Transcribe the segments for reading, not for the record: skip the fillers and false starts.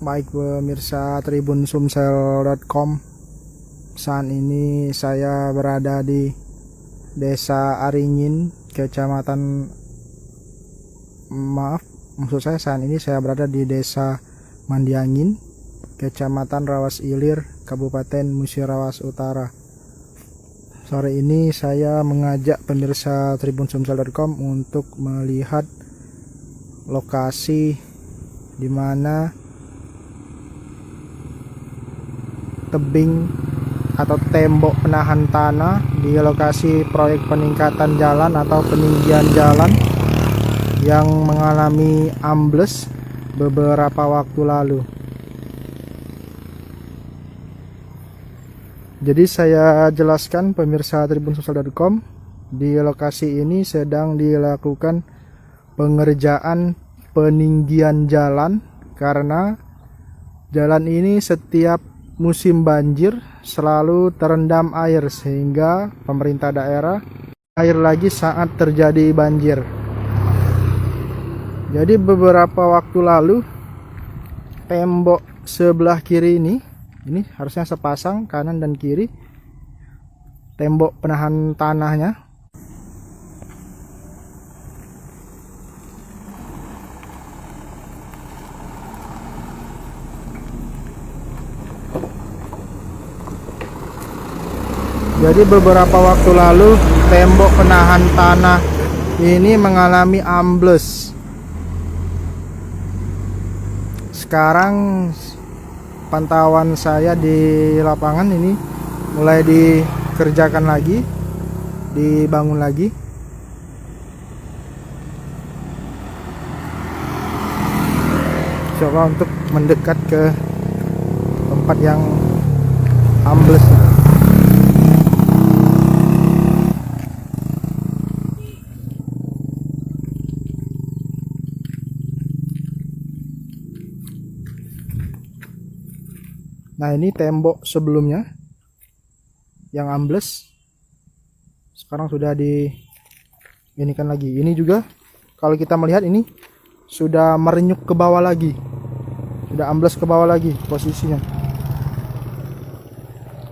Baik pemirsa TribunSumsel.com, saat ini saya berada di Desa Aringin, Kecamatan saat ini saya berada di Desa Mandiangin, Kecamatan Rawas Ilir, Kabupaten Musirawas Utara. Sore ini saya mengajak pemirsa TribunSumsel.com untuk melihat lokasi di mana tebing atau tembok penahan tanah di lokasi proyek peningkatan jalan atau peninggian jalan yang mengalami ambles beberapa waktu lalu. Jadi saya jelaskan pemirsa TribunSumsel.com, di lokasi ini sedang dilakukan pengerjaan peninggian jalan karena jalan ini setiap musim banjir selalu terendam air, sehingga pemerintah daerah air lagi saat terjadi banjir. Jadi beberapa waktu lalu tembok sebelah kiri ini harusnya sepasang kanan dan kiri, tembok penahan tanahnya jadi beberapa waktu lalu tembok penahan tanah ini mengalami ambles. Sekarang pantauan saya di lapangan ini mulai dikerjakan lagi, dibangun lagi. Coba untuk mendekat ke tempat yang ambles. Nah, ini tembok sebelumnya yang ambles, sekarang sudah diinikan lagi. Ini juga kalau kita melihat ini sudah merenyuk ke bawah lagi, sudah ambles ke bawah lagi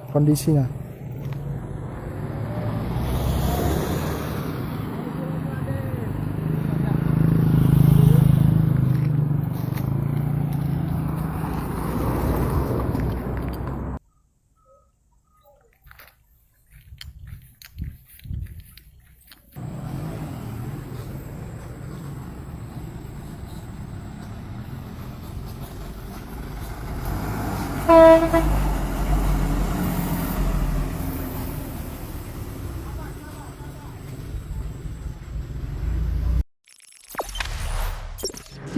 kondisinya.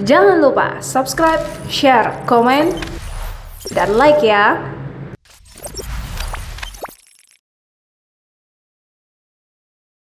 Jangan lupa subscribe, share, komen, dan like ya.